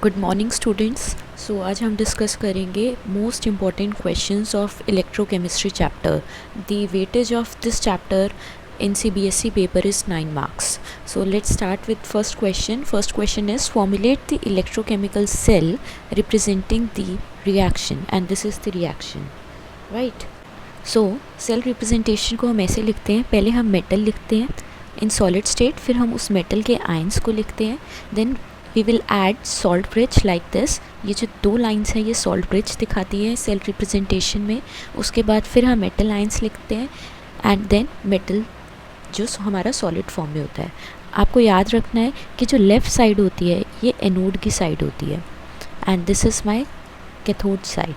Good morning students. सो आज हम discuss करेंगे most important questions of electrochemistry chapter. The weightage of this chapter in CBSE paper is 9 marks. So let's start with first question. First question is formulate the electrochemical cell representing the reaction, and this is the reaction, right? So cell representation को हम ऐसे लिखते हैं, पहले हम metal लिखते हैं in solid state, फिर हम उस मेटल के आयंस को लिखते हैं, then we will add salt bridge like this. ये जो दो लाइंस हैं ये सॉल्ट ब्रिज दिखाती है सेल रिप्रेजेंटेशन में। उसके बाद फिर हम मेटल आयंस लिखते हैं एंड देन मेटल जो हमारा सॉलिड फॉर्म में होता है। आपको याद रखना है कि जो लेफ़्ट साइड होती है ये एनोड की साइड होती है and this is my cathode side.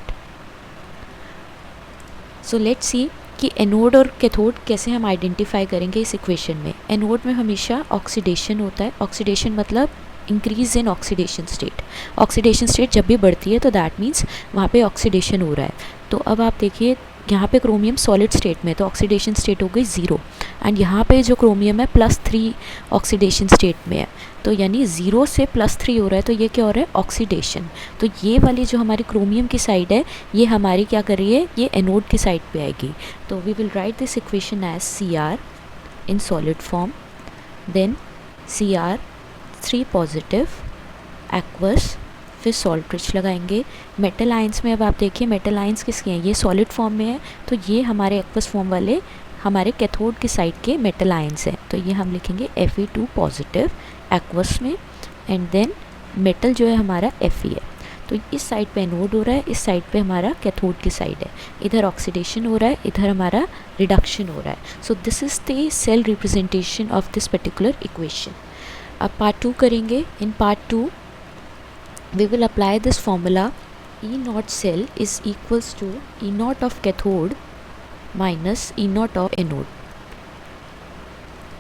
So let's see कि एनोड और कैथोड कैसे हम आइडेंटिफाई करेंगे इस इक्वेशन में। एनोड में हमेशा ऑक्सीडेशन होता है। ऑक्सीडेशन मतलब increase in oxidation state. Oxidation state जब भी बढ़ती है तो दैट मीन्स वहाँ पे ऑक्सीडेशन हो रहा है। तो अब आप देखिए यहाँ पे क्रोमियम सॉलिड स्टेट में, तो ऑक्सीडेशन स्टेट हो गई 0 एंड यहाँ पे जो क्रोमियम है +3 ऑक्सीडेशन स्टेट में है, तो यानी 0 से +3 हो रहा है, तो ये क्या हो रहा है, ऑक्सीडेशन। तो ये वाली जो हमारी क्रोमियम की साइड है ये हमारी क्या कर रही है, ये एनोड की साइड पे आएगी। तो we will write this equation as Cr in solid form, then Cr3 positive aqueous, फिर सॉल्ट ब्रिज लगाएंगे। मेटल आयंस में अब आप देखिए मेटल आयंस किसके हैं, ये सॉलिड फॉर्म में है, तो ये हमारे एक्वस फॉर्म वाले हमारे कैथोड की साइड के मेटल आयंस हैं, तो ये हम लिखेंगे Fe2 पॉजिटिव एक्वस में एंड देन मेटल जो है हमारा Fe है। तो इस साइड पे एनोड हो रहा है, इस साइड पे हमारा कैथोड की साइड है, इधर ऑक्सीडेशन हो रहा है, इधर हमारा रिडक्शन हो रहा है। So this is the cell representation of this particular equation. अब पार्ट 2 करेंगे। In part 2 we will apply this formula E naught cell is equals to E naught of cathode minus E naught of anode।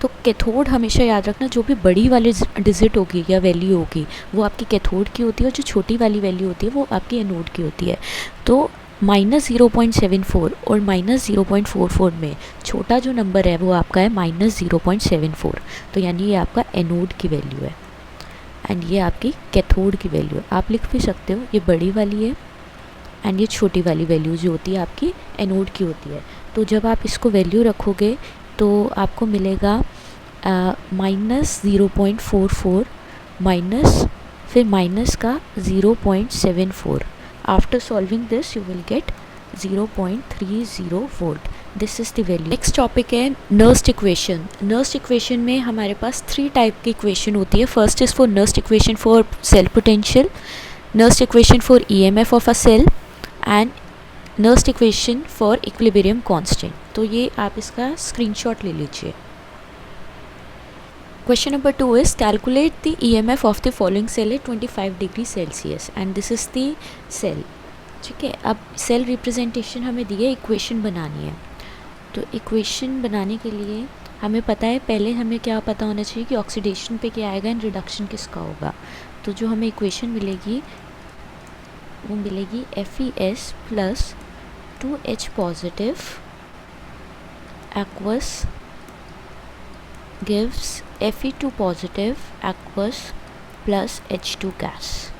तो cathode हमेशा याद रखना, जो भी बड़ी वाली डिजिट होगी या वैल्यू होगी वो आपकी कैथोड की होती है और जो छोटी वाली वैल्यू होती है वो आपकी एनोड की होती है। तो -0.74 और -0.44 में छोटा जो नंबर है वो आपका है -0.74, तो यानी ये आपका एनोड की वैल्यू है एंड ये आपकी कैथोड की वैल्यू है। आप लिख भी सकते हो ये बड़ी वाली है एंड ये छोटी वाली वैल्यू जो होती है आपकी एनोड की होती है। तो जब आप इसको वैल्यू रखोगे तो आपको मिलेगा -0.44 माइनस फिर माइनस का 0.74। After solving this you will get 0.30 volt. This is the value. Next topic है नर्स्ट इक्वेशन। नर्स्ट इक्वेशन में हमारे पास 3 टाइप की इक्वेशन होती है। First is for Nernst equation for cell potential, Nernst equation for EMF of a cell and Nernst equation for equilibrium constant. तो ये आप इसका स्क्रीनशॉट ले लीजिए। Question number 2 is calculate the EMF of the following cell at 25 degree Celsius and this is the cell. ठीक है, अब cell representation हमें दी है, इक्वेशन बनानी है। तो इक्वेशन बनाने के लिए हमें पता है, पहले हमें क्या पता होना चाहिए कि ऑक्सीडेशन पे क्या आएगा एंड रिडक्शन किसका होगा। तो जो हमें इक्वेशन मिलेगी वो मिलेगी FeS plus 2H positive aqueous gives Fe2 positive aqueous plus H2 gas.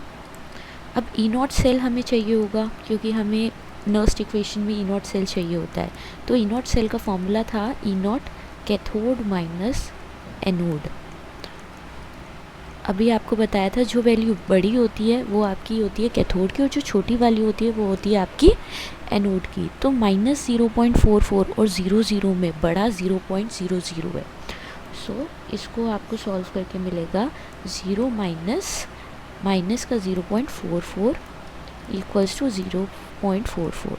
अब E नॉट सेल हमें चाहिए होगा क्योंकि हमें नर्स्ट इक्वेशन में E नॉट सेल चाहिए होता है। तो E नॉट सेल का फॉर्मूला था E naught cathode minus anode. अभी आपको बताया था जो वैल्यू बड़ी होती है वो आपकी होती है कैथोड की और जो छोटी वाली होती है वो होती है आपकी एनोड की। तो -0.44 और 0 में बड़ा 0.00 है। सो इसको आपको सॉल्व करके मिलेगा 0 माइनस का 0.44 equals to 0.44।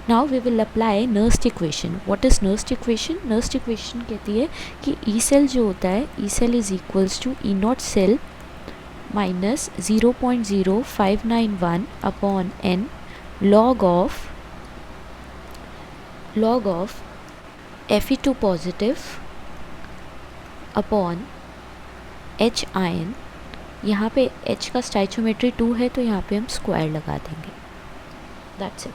Now we will apply Nernst equation. What is Nernst equation? Nernst equation कहती है कि ई सेल जो होता है, E cell is equals to E not cell minus 0.0591 upon n log of Fe2 positive upon H ion. यहाँ पे H का stoichiometry 2 है तो यहाँ पे हम स्क्वायर लगा देंगे, दैट्स इट।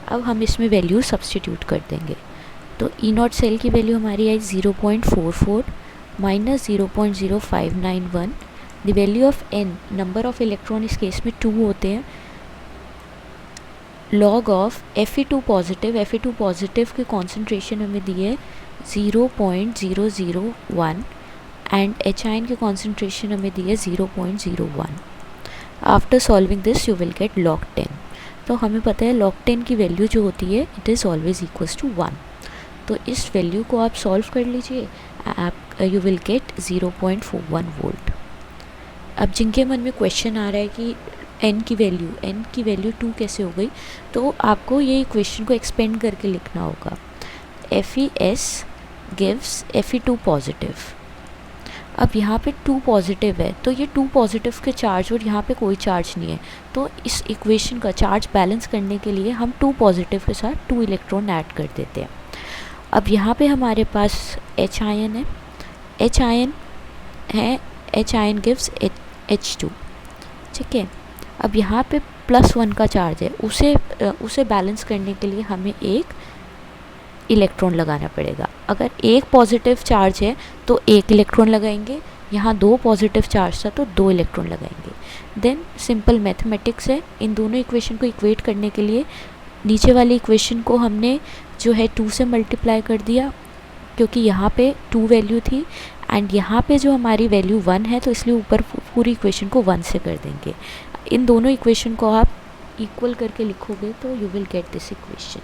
अब हम इसमें वैल्यू सब्सटीट्यूट कर देंगे। तो E नॉट सेल की वैल्यू हमारी आई 0.44 minus 0.0591 the value of N, number of electron इस केस में 2 होते हैं, लॉग ऑफ Fe2 पॉजिटिव के कॉन्सेंट्रेशन हमें दिए 0.001 एंड H आयन के कॉन्सेंट्रेशन हमें दिए 0.01. After solving this you will get log 10. तो हमें पता है log 10 की वैल्यू जो होती है it is always equals to 1. तो इस वैल्यू को आप सॉल्व कर लीजिए, आप यू विल गेट 0.41 वोल्ट. अब जिनके मन में क्वेश्चन आ रहा है कि n की वैल्यू 2 कैसे हो गई, तो आपको ये इक्वेशन को एक्सपेंड करके लिखना होगा. FeS gives Fe2 positive. अब यहाँ पे 2 पॉजिटिव है, तो ये 2 पॉजिटिव के चार्ज और यहाँ पे कोई चार्ज नहीं है, तो इस इक्वेशन का चार्ज बैलेंस करने के लिए हम 2 पॉजिटिव के साथ 2 इलेक्ट्रॉन ऐड कर देते हैं. अब यहाँ पे हमारे पास H आयन है, H आयन गिव्स H2. ठीक है. अब यहाँ पे +1 का चार्ज है, उसे बैलेंस करने के लिए हमें एक इलेक्ट्रॉन लगाना पड़ेगा. अगर एक पॉजिटिव चार्ज है तो एक इलेक्ट्रॉन लगाएंगे, यहाँ 2 पॉजिटिव चार्ज था तो 2 इलेक्ट्रॉन लगाएंगे. देन सिंपल मैथमेटिक्स है. इन दोनों इक्वेशन को इक्वेट करने के लिए नीचे वाली इक्वेशन को हमने जो है 2 से मल्टीप्लाई कर दिया, क्योंकि यहाँ पे 2 वैल्यू थी एंड यहाँ पे जो हमारी वैल्यू 1 है, तो इसलिए ऊपर पूरी इक्वेशन को 1 से कर देंगे. इन दोनों इक्वेशन को आप इक्वल करके लिखोगे तो you will get this equation.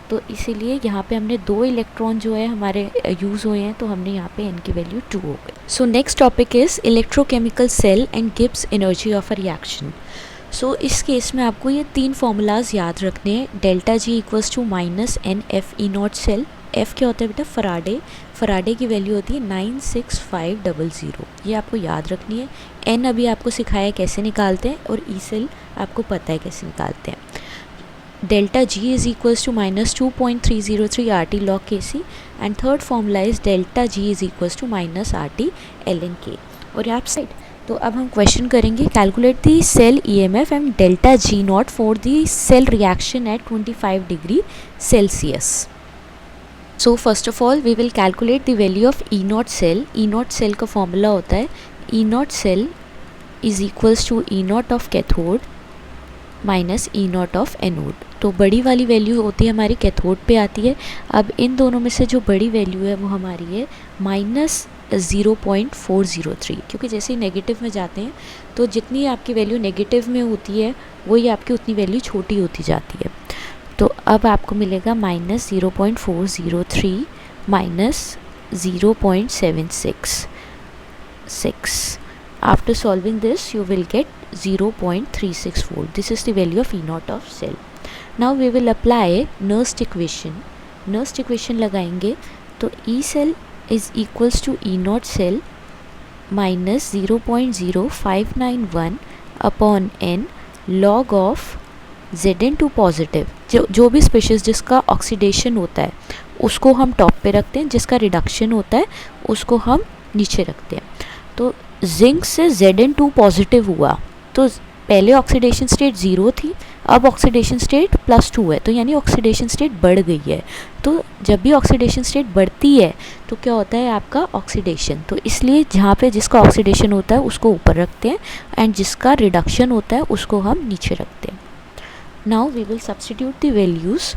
तो इसीलिए यहाँ पे हमने 2 इलेक्ट्रॉन जो है हमारे यूज़ हुए हैं, तो हमने यहाँ पे n की वैल्यू 2 हो गई. So next topic is electrochemical cell and Gibbs energy of a reaction. So इस केस में आपको ये 3 फार्मूलाज याद रखने हैं. Delta G equals to -NFE0 cell. F क्या होता है बेटा? फराडे की वैल्यू होती है 96500. ये आपको याद रखनी है. N अभी आपको सिखाया कैसे निकालते हैं, और E सेल आपको पता है कैसे निकालते हैं. Delta G is equals to -2.303 RT log Kc and third formula is delta G is equals to -RT ln K. और यहाँ साइड तो अब हम क्वेश्चन करेंगे, calculate the cell EMF and delta G0 for the cell reaction at 25 degree Celsius. So first of all we will calculate the value of E0 cell. E0 cell का formula होता है E0 cell is equals to E0 of cathode minus E0 of anode. तो बड़ी वाली value होती है हमारी cathode पे आती है. अब इन दोनों में से जो बड़ी वैल्यू है वो हमारी है -0.403, क्योंकि जैसे ही नेगेटिव में जाते हैं तो जितनी आपकी वैल्यू नेगेटिव में होती है वही आपकी उतनी वैल्यू छोटी होती जाती है. तो अब आपको मिलेगा -0.403 minus 0.766. After solving this you will get 0.36 volt. This is the value of E0 of cell. Now we will apply Nernst equation. Nernst equation लगाएंगे तो E cell is equals to E0 cell minus 0.0591 upon n log of Zn2 positive. जो भी species जिसका oxidation होता है उसको हम top पे रखते हैं, जिसका रिडक्शन होता है उसको हम नीचे रखते हैं. तो जिंक से Zn2 पॉजिटिव हुआ तो पहले ऑक्सीडेशन स्टेट 0 थी, अब ऑक्सीडेशन स्टेट +2 है, तो यानी ऑक्सीडेशन स्टेट बढ़ गई है. तो जब भी ऑक्सीडेशन स्टेट बढ़ती है तो क्या होता है आपका ऑक्सीडेशन. तो इसलिए जहाँ पे जिसका ऑक्सीडेशन होता है उसको ऊपर रखते हैं एंड जिसका रिडक्शन होता है उसको हम नीचे रखते हैं. Now we will substitute the values.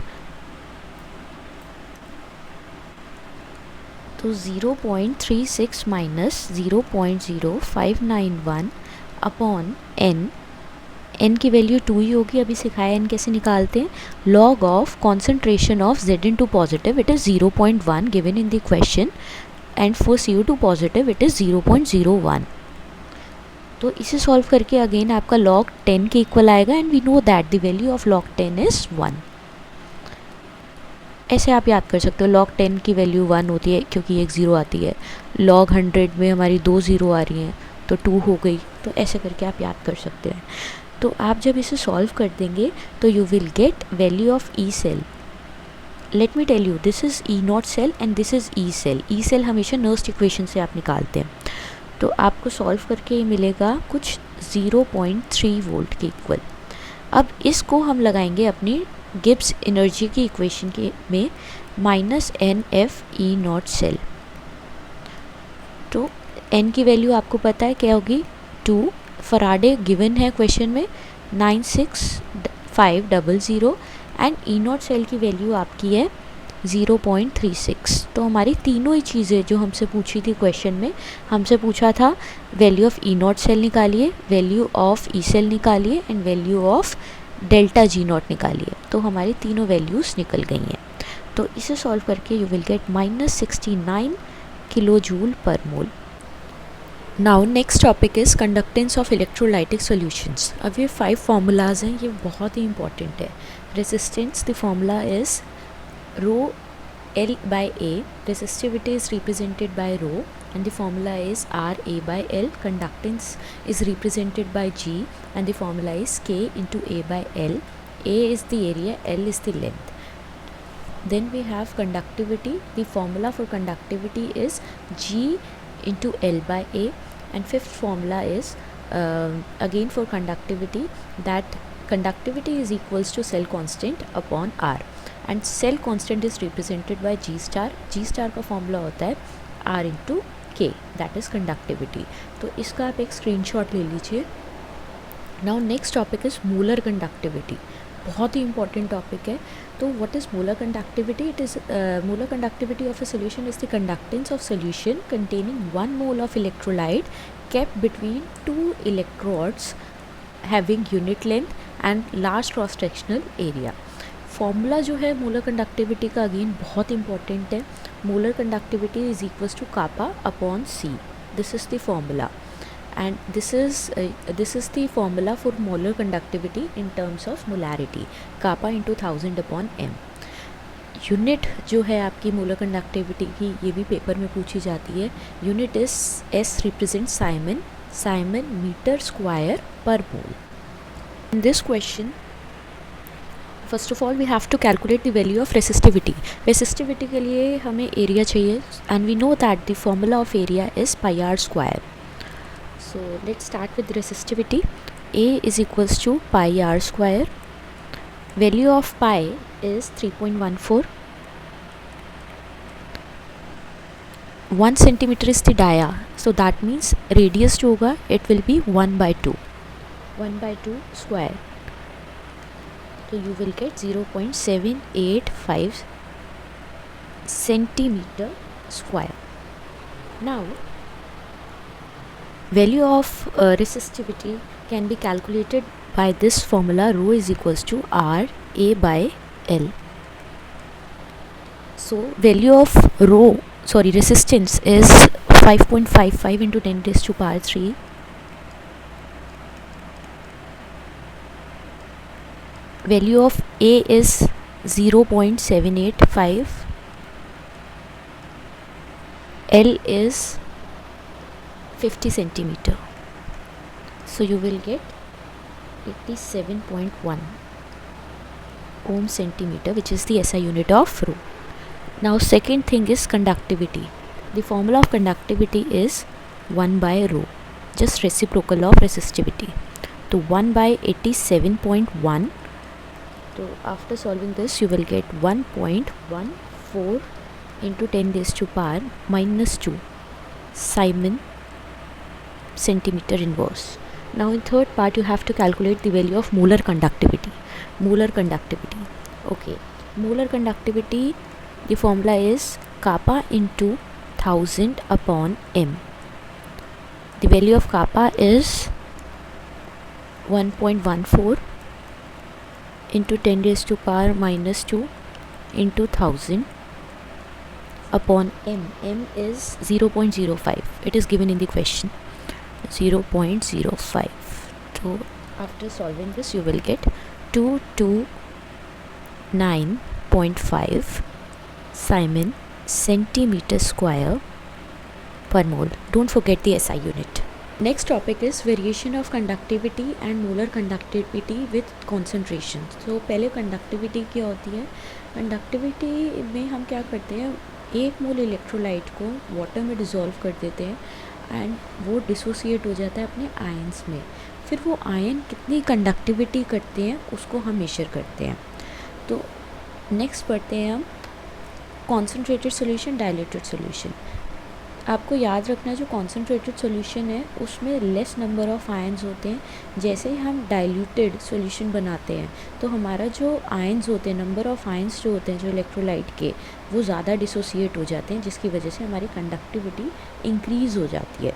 तो 0.36 माइनस 0.0591 अपॉन n. n की वैल्यू 2 ही होगी, अभी सिखाया n कैसे निकालते हैं. Log of concentration of Zn2 positive it is 0.1 given in the question and for CO2 positive it is 0.01. तो इसे सॉल्व करके अगेन आपका log 10 के इक्वल आएगा and we know that the value of log 10 is 1. ऐसे आप याद कर सकते हो. log 10 की वैल्यू 1 होती है क्योंकि एक 0 आती है. log 100 में हमारी 2 0 आ रही हैं तो 2 हो गई. तो ऐसे करके आप याद कर सकते हैं. तो आप जब इसे सॉल्व कर देंगे तो you will get value of E cell. Let me tell you, this is E0 cell and this is E cell. E cell हमेशा नर्स्ट इक्वेशन से आप निकालते हैं. तो आपको सॉल्व करके ये मिलेगा कुछ 0.3 वोल्ट के इक्वल. अब इसको हम लगाएंगे अपनी गिब्स एनर्जी की इक्वेशन के में -NFE0 सेल. तो n की वैल्यू आपको पता है क्या होगी 2 फराडे गिवन है क्वेश्चन में 96500 एंड ई नॉट सेल की वैल्यू आपकी है 0.36। तो हमारी तीनों ही चीज़ें जो हमसे पूछी थी क्वेश्चन में, हमसे पूछा था value of E not cell निकालिए, वैल्यू ऑफ ई सेल निकालिए and value of delta G not निकालिए। तो हमारी तीनों वैल्यूज़ निकल गई हैं। तो इसे सॉल्व करके you will gate -69 kilo joule पर मोल। Now next topic is conductance of electrolytic solutions. अब ये 5 फार्मूलाज हैं, ये बहुत ही इंपॉर्टेंट है। Resistance, the formula is rho L by A, resistivity is represented by rho and the formula is R A by L, conductance is represented by G and the formula is K into A by L. A is the area, L is the length. Then we have conductivity. The formula for conductivity is G into L by A, and fifth formula is again for conductivity, that conductivity is equals to cell constant upon R. And cell constant is represented by G star. G star का formula होता है R into K, that is conductivity. तो इसका आप एक screenshot ले लीजिए। Now next topic is molar conductivity, बहुत ही इंपॉर्टेंट टॉपिक है। तो what is molar conductivity? It is molar conductivity of a solution is the conductance of solution containing 1 mole of electrolyte kept between 2 electrodes having unit length and large cross sectional area. Formula जो है molar conductivity का again बहुत important है। Molar conductivity is equals to kappa upon C, this is the formula and this is the formula for molar conductivity in terms of molarity, kappa into 1000 upon M. Unit जो है आपकी molar conductivity की, ये भी paper में पूछी जाती है। Unit is S represent siemens metre square per mole. In this question first of all we have to calculate the value of resistivity. Resistivity के लिए हमें एरिया चाहिए and we know that the formula of area is pi r square. So let's start with resistivity. A is equals to pi r square. Value of pi is 3.14। 1 centimetre is the dia, so that means radius जो होगा it will B 1/2 square. So you will get 0.785 centimeter square. Now value of resistivity can be calculated by this formula, rho is equals to R A by L. So value of resistance is 5.55 into 10 raised to power 3. Value of A is 0.785, L is 50 centimeter, so you will get 87.1 ohm centimeter, which is the SI unit of rho. Now second thing is conductivity. The formula of conductivity is 1 by rho, just reciprocal of resistivity. So 1 by 87.1. So after solving this you will get 1.14 into 10 raised to power -2 Simon centimeter inverse. Now in third part you have to calculate the value of molar conductivity. Okay, molar conductivity, the formula is kappa into 1000 upon m. The value of kappa is 1.14 into 10 raised to power -2 into 1000 upon m. M is 0.05. It is given in the question, 0.05. So after solving this you will get 229.5 Simon centimeter square per mole. Don't forget the SI unit. Next topic is variation of conductivity and molar conductivity with concentration. So पहले conductivity क्या होती है? Conductivity में हम क्या करते हैं, 1 मोल electrolyte को वाटर में डिज़ोल्व कर देते हैं एंड वो डिसोसिएट हो जाता है अपने आयंस में। फिर वो आयन कितनी कंडक्टिविटी करते हैं उसको हम मेजर करते हैं। तो नेक्स्ट पढ़ते हैं हम कॉन्सेंट्रेटेड सोल्यूशन, डायलेटेड सोल्यूशन। आपको याद रखना जो कॉन्सेंट्रेटेड सॉल्यूशन है उसमें लेस नंबर ऑफ आयंस होते हैं। जैसे ही हम डाइल्यूटेड सॉल्यूशन बनाते हैं तो हमारा जो आयंस होते हैं, नंबर ऑफ आयंस जो होते हैं जो इलेक्ट्रोलाइट के, वो ज़्यादा डिसोसिएट हो जाते हैं, जिसकी वजह से हमारी कंडक्टिविटी इंक्रीज़ हो जाती है।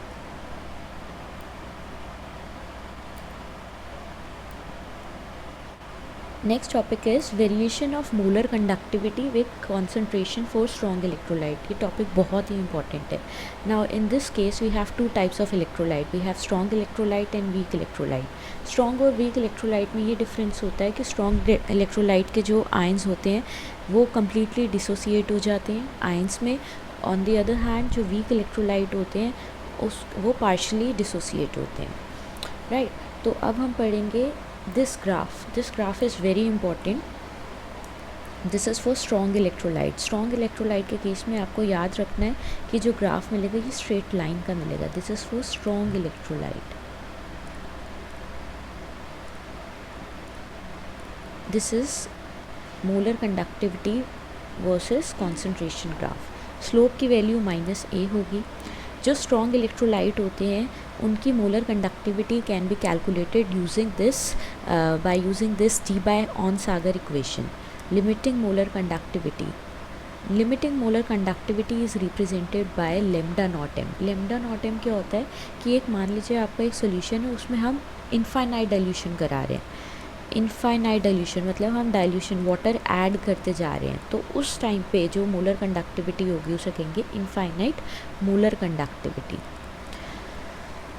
Next topic is variation of molar conductivity with concentration for strong electrolyte. ये टॉपिक बहुत ही इंपॉर्टेंट है। Now in this case we have two types of electrolyte, we have strong electrolyte and weak electrolyte. Strong और weak electrolyte में ये difference होता है कि स्ट्रॉन्ग इलेक्ट्रोलाइट के जो आयंस होते हैं वो कम्प्लीटली डिसोसिएट हो जाते हैं आयंस में। ऑन द अदर हैंड जो वीक इलेक्ट्रोलाइट होते हैं वो पार्शली डिसोसिएट होते हैं, राइट। तो अब हम पढ़ेंगे this graph is very important. This is for strong electrolyte. Strong electrolyte के केस में आपको याद रखना है कि जो ग्राफ मिलेगा ये स्ट्रेट लाइन का मिलेगा। This is for strong electrolyte. This is molar conductivity versus concentration graph. Slope की वैल्यू -a होगी। जो स्ट्रॉन्ग इलेक्ट्रोलाइट होते हैं उनकी molar conductivity can be calculated using this by using this Debye Onsager equation. Limiting molar conductivity is represented by lambda naught m. Lambda naught m क्या होता है कि एक मान लीजिए आपका एक सोल्यूशन है, उसमें हम इनफाइनाइट डाइल्यूशन करा रहे हैं। इनफाइनाइट डाइल्यूशन मतलब हम डाइल्यूशन वाटर ऐड करते जा रहे हैं, तो उस टाइम पे जो मोलर कंडक्टिविटी होगी उसे कहेंगे infinite molar conductivity.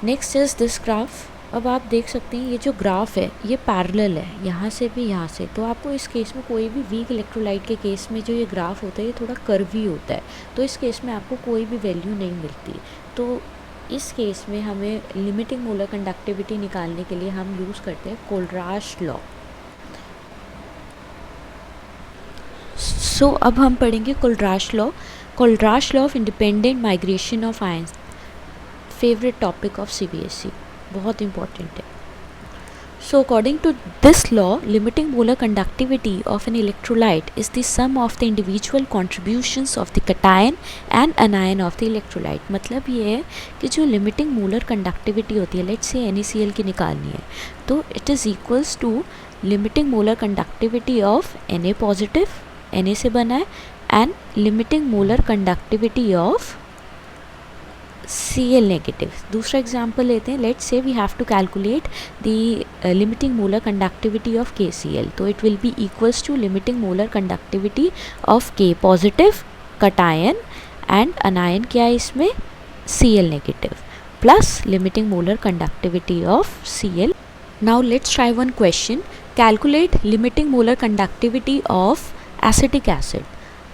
Next is this graph. अब आप देख सकते हैं ये जो ग्राफ है ये पैरेलल है यहाँ से भी यहाँ से। तो आपको इस केस में कोई भी वीक इलेक्ट्रोलाइट के केस में जो ये ग्राफ होता है ये थोड़ा कर्वी होता है, तो इस केस में आपको कोई भी वैल्यू नहीं मिलती। तो इस केस में हमें लिमिटिंग मोलर कंडक्टिविटी निकालने के लिए हम यूज़ करते हैं कोलराश लॉ। सो अब हम पढ़ेंगे Kohlrausch law of independent migration of ions. Favourite topic of CBSE, बहुत इंपॉर्टेंट है। So according to this law, limiting molar conductivity of an electrolyte is the sum of the individual contributions of the cation and anion of the electrolyte। मतलब ये है कि जो limiting molar conductivity होती है, let's say NaCl की निकालनी है, तो it is equals to limiting molar conductivity of Na positive, Na से बना है, and limiting molar conductivity of Cl negative. दूसरा एग्जाम्पल लेते हैं, let's say we have to calculate the limiting molar conductivity of KCl, तो it will be equals to limiting molar conductivity of K positive cation and anion क्या है इसमें Cl negative plus limiting molar conductivity of Cl। Now let's try one question. Calculate limiting molar conductivity of acetic acid.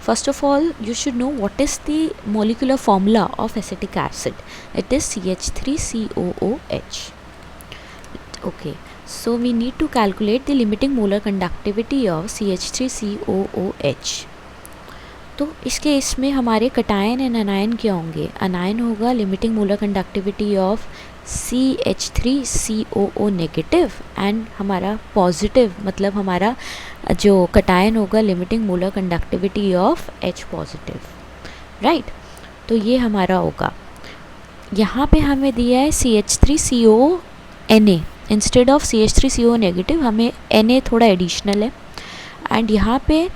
First of all, you should know what is the molecular formula of acetic acid. It is CH3COOH. Okay, so we need to calculate the limiting molar conductivity of CH3COOH. तो इसके इसमें हमारे cation and anion क्या होंगे? अनायन होगा limiting molar conductivity of CH3COO negative and हमारा positive मतलब हमारा जो कटायन होगा limiting molar conductivity of H positive, right. तो ये हमारा होगा। यहाँ पे हमें दिया है CH3CO Na instead of CH3CO negative, हमें Na थोड़ा एडिशनल है एंड यहाँ पे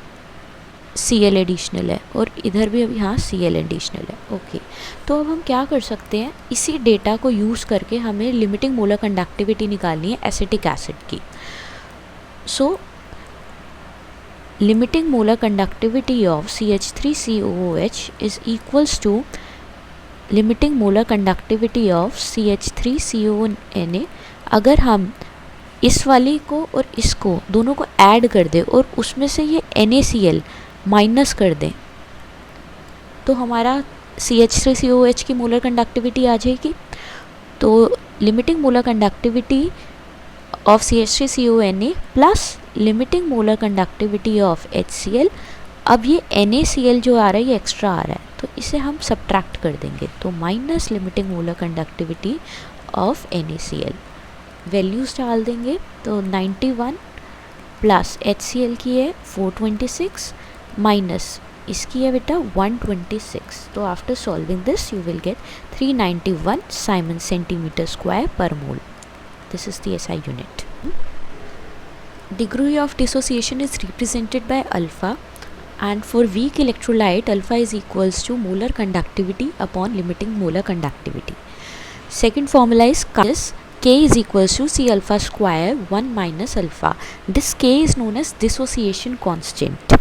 Cl एडिशनल है और इधर भी अभी यहाँ Cl एडिशनल है। ओके, तो अब हम क्या कर सकते हैं, इसी डेटा को यूज़ करके हमें लिमिटिंग मोलर कंडक्टिविटी निकालनी है एसिटिक एसिड की। So limiting molar conductivity of CH3COOH is equals to limiting molar conductivity of CH3CONA। अगर हम इस वाली को और इसको दोनों को ऐड कर दें और उसमें से ये NaCl माइनस कर दें तो हमारा CH3COH की मोलर कंडक्टिविटी आ जाएगी। तो limiting molar conductivity of CH3CONA plus limiting molar conductivity of HCl। अब ये NaCl जो आ रहा है ये एक्स्ट्रा आ रहा है तो इसे हम सब्ट्रैक्ट कर देंगे, तो minus limiting molar conductivity of NaCl। Values डाल देंगे तो 91 प्लस HCl की है 426 माइनस इसकी है बेटा 126। तो after solving this you will get 391 siemens centimetre square per mole. This is the SI unit. Degree of dissociation is represented by alpha, and for weak electrolyte alpha is equals to molar conductivity upon limiting molar conductivity. Second formula is K is equals to C alpha square 1 minus alpha. This K is known as dissociation constant.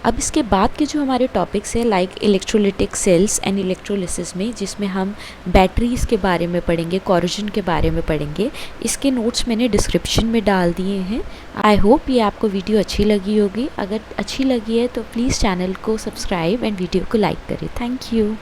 अब इसके बाद के जो हमारे topics हैं like electrolytic cells and electrolysis में, जिसमें हम बैटरीज़ के बारे में पढ़ेंगे, कोरोजन के बारे में पढ़ेंगे. इसके नोट्स मैंने डिस्क्रिप्शन में डाल दिए हैं. आई होप ये आपको वीडियो अच्छी लगी होगी. अगर अच्छी लगी है तो प्लीज़ चैनल को सब्सक्राइब एंड वीडियो को लाइक करें. Thank you.